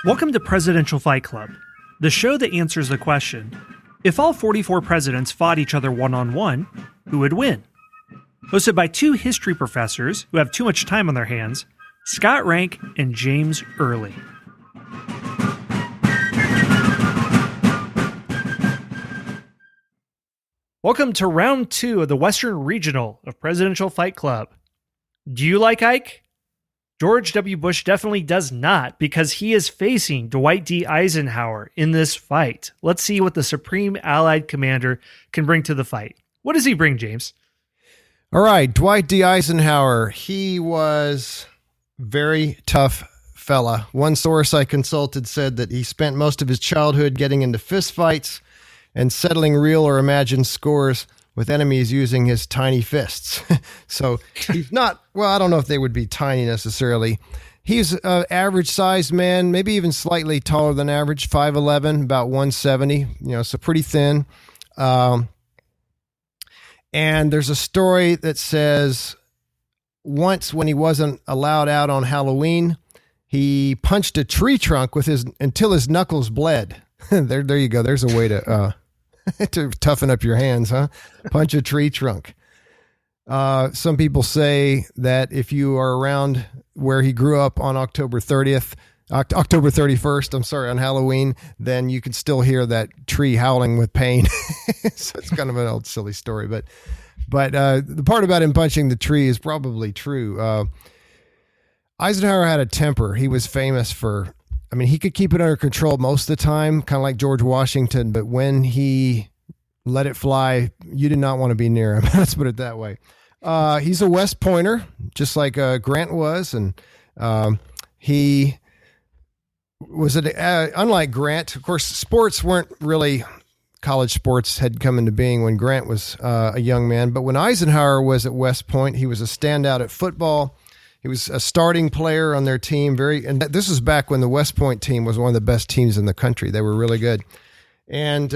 Welcome to Presidential Fight Club, the show that answers the question, if all 44 presidents fought each other one-on-one, who would win? Hosted by two history professors who have too much time on their hands, Scott Rank and James Early. Welcome to round 2 of the Western Regional of Presidential Fight Club. Do you like Ike? George W. Bush definitely does not, because he is facing Dwight D. Eisenhower in this fight. Let's see what the Supreme Allied Commander can bring to the fight. What does he bring, James? All right, Dwight D. Eisenhower. He was very tough fella. One source I consulted said that he spent most of his childhood getting into fistfights and settling real or imagined scores with enemies using his tiny fists. So he's not, well, I don't know if they would be tiny necessarily. He's an average-sized man, maybe even slightly taller than average, 5'11", about 170, so pretty thin. And there's a story that says once when he wasn't allowed out on Halloween, he punched a tree trunk until his knuckles bled. There you go. There's a way to toughen up your hands, huh? Punch a tree trunk. Some people say that if you are around where he grew up on October 31st, on Halloween, then you can still hear that tree howling with pain. So it's kind of an old silly story, but the part about him punching the tree is probably true. Eisenhower had a temper. He was famous for, he could keep it under control most of the time, kind of like George Washington, but when he let it fly, you did not want to be near him. Let's put it that way. He's a West Pointer, just like Grant was, and he was, unlike Grant, of course, sports weren't really, college sports had come into being when Grant was a young man, but when Eisenhower was at West Point, he was a standout at football. He was a starting player on their team. And this was back when the West Point team was one of the best teams in the country. They were really good. And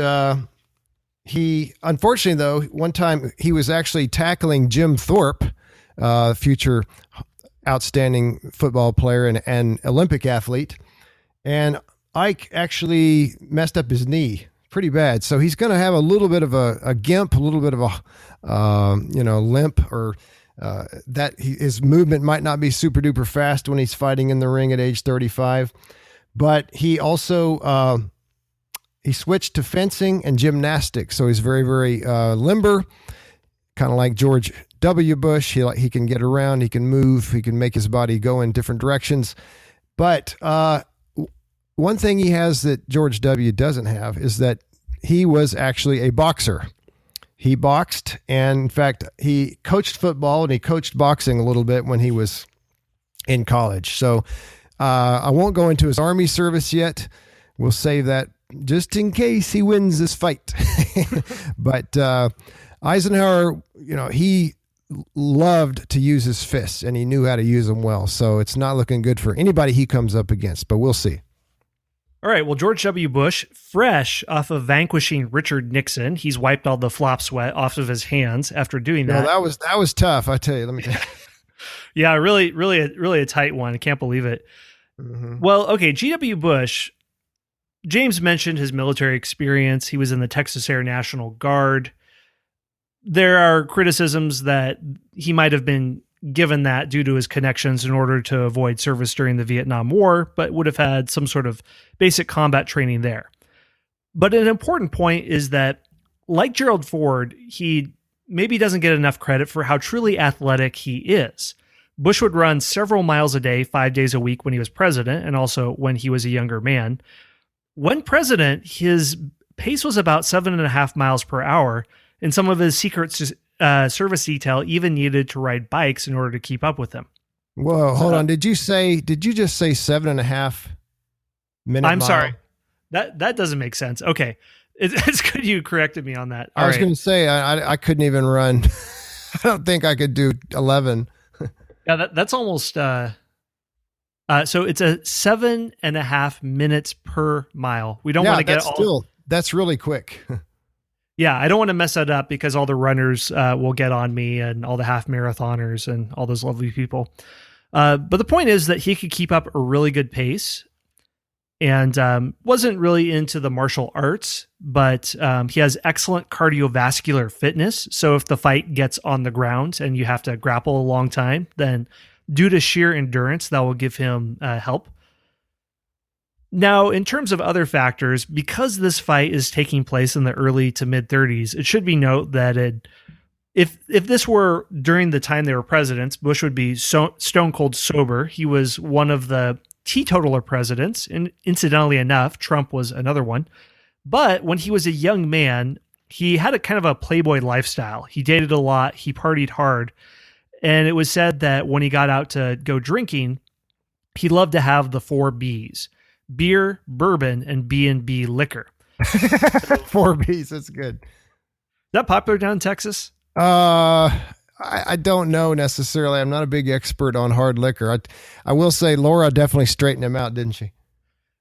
he, unfortunately, though, one time he was actually tackling Jim Thorpe, future outstanding football player and Olympic athlete. And Ike actually messed up his knee pretty bad. So he's going to have a little bit of a gimp, a little bit of a, limp, or that his movement might not be super duper fast when he's fighting in the ring at age 35, but he also, he switched to fencing and gymnastics. So he's very, very, limber, kind of like George W. Bush. He can get around, he can move, he can make his body go in different directions. But, one thing he has that George W. doesn't have is that he was actually a boxer. He boxed, and in fact, he coached football and he coached boxing a little bit when he was in college. So I won't go into his Army service yet. We'll save that just in case he wins this fight. But Eisenhower, he loved to use his fists, and he knew how to use them well. So it's not looking good for anybody he comes up against, but we'll see. All right, well, George W. Bush, fresh off of vanquishing Richard Nixon, he's wiped all the flop sweat off of his hands after doing that. No, that was tough, I tell you. Let me tell you. Yeah, really a tight one. I can't believe it. Mm-hmm. Well, okay, G.W. Bush, James mentioned his military experience. He was in the Texas Air National Guard. There are criticisms that he might have been given that due to his connections in order to avoid service during the Vietnam War, but would have had some sort of basic combat training there. But an important point is that, like Gerald Ford, he maybe doesn't get enough credit for how truly athletic he is. Bush would run several miles a day, 5 days a week when he was president, and also when he was a younger man. When president, his pace was about 7.5 miles per hour, and some of his secret service detail even needed to ride bikes in order to keep up with him. Whoa, hold on. Did you just say 7.5 minute I'm mile? sorry. That doesn't make sense. Okay. It's good you corrected me. On that. I was going to say, I couldn't even run. I don't think I could do 11. Yeah, that's almost, so it's a 7.5 minutes per mile. We don't want to get that's really quick. Yeah, I don't want to mess that up because all the runners will get on me, and all the half marathoners and all those lovely people. But the point is that he could keep up a really good pace. and wasn't really into the martial arts, but he has excellent cardiovascular fitness. So if the fight gets on the ground and you have to grapple a long time, then due to sheer endurance, that will give him help. Now, in terms of other factors, because this fight is taking place in the early to mid 30s, it should be noted that if this were during the time they were presidents, Bush would be stone cold sober. He was one of the teetotaler presidents, and incidentally enough, Trump was another one. But when he was a young man, he had a kind of a playboy lifestyle. He dated a lot, he partied hard, and it was said that when he got out to go drinking, he loved to have the 4 Bs. Beer, bourbon, and B&B liquor. 4 Bs, that's good. Is that popular down in Texas? I don't know necessarily. I'm not a big expert on hard liquor. I will say Laura definitely straightened him out, didn't she?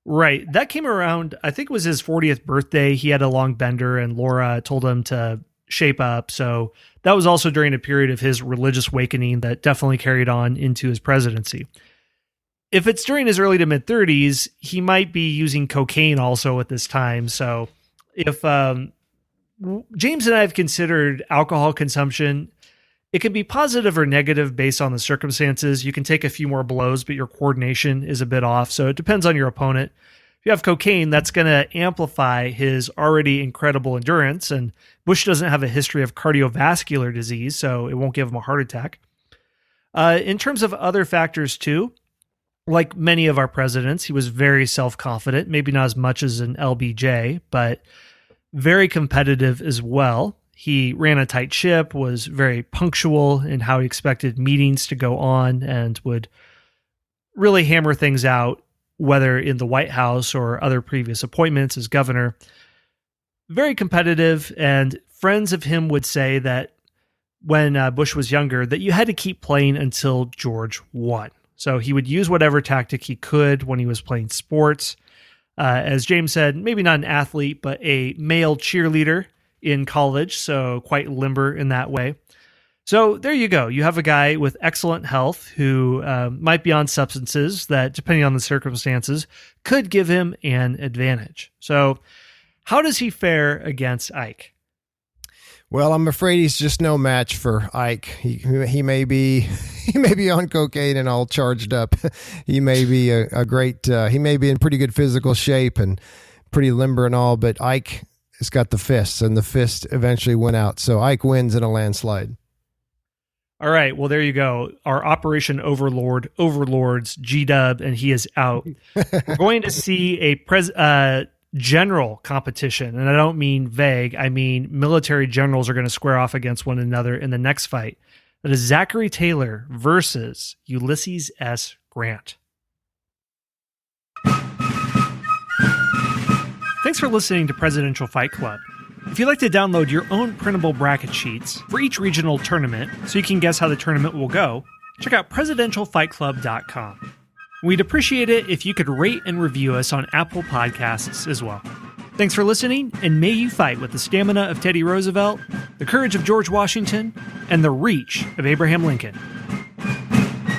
Right. That came around, I think it was his 40th birthday. He had a long bender and Laura told him to shape up. So that was also during a period of his religious awakening that definitely carried on into his presidency. If it's during his early to mid 30s, he might be using cocaine also at this time. So if James and I have considered alcohol consumption, it can be positive or negative based on the circumstances. You can take a few more blows, but your coordination is a bit off. So it depends on your opponent. If you have cocaine, that's going to amplify his already incredible endurance. And Bush doesn't have a history of cardiovascular disease, so it won't give him a heart attack. In terms of other factors too, like many of our presidents, he was very self-confident, maybe not as much as an LBJ, but very competitive as well. He ran a tight ship, was very punctual in how he expected meetings to go on, and would really hammer things out, whether in the White House or other previous appointments as governor. Very competitive, and friends of him would say that when Bush was younger, that you had to keep playing until George won. So he would use whatever tactic he could when he was playing sports. As James said, maybe not an athlete, but a male cheerleader in college, so quite limber in that way. So there you go. You have a guy with excellent health who might be on substances that, depending on the circumstances, could give him an advantage. So how does he fare against Ike? Well, I'm afraid he's just no match for Ike. He may be on cocaine and all charged up. He may be he may be in pretty good physical shape and pretty limber and all, but Ike has got the fists, and the fist eventually went out. So Ike wins in a landslide. All right. Well, there you go. Our Operation Overlord overlords G-Dub, and he is out. We're going to see a general competition, and I don't mean vague. I mean military generals are going to square off against one another in the next fight. That is Zachary Taylor versus Ulysses S. Grant. Thanks for listening to Presidential Fight Club. If you'd like to download your own printable bracket sheets for each regional tournament so you can guess how the tournament will go, check out presidentialfightclub.com. We'd appreciate it if you could rate and review us on Apple Podcasts as well. Thanks for listening, and may you fight with the stamina of Teddy Roosevelt, the courage of George Washington, and the reach of Abraham Lincoln.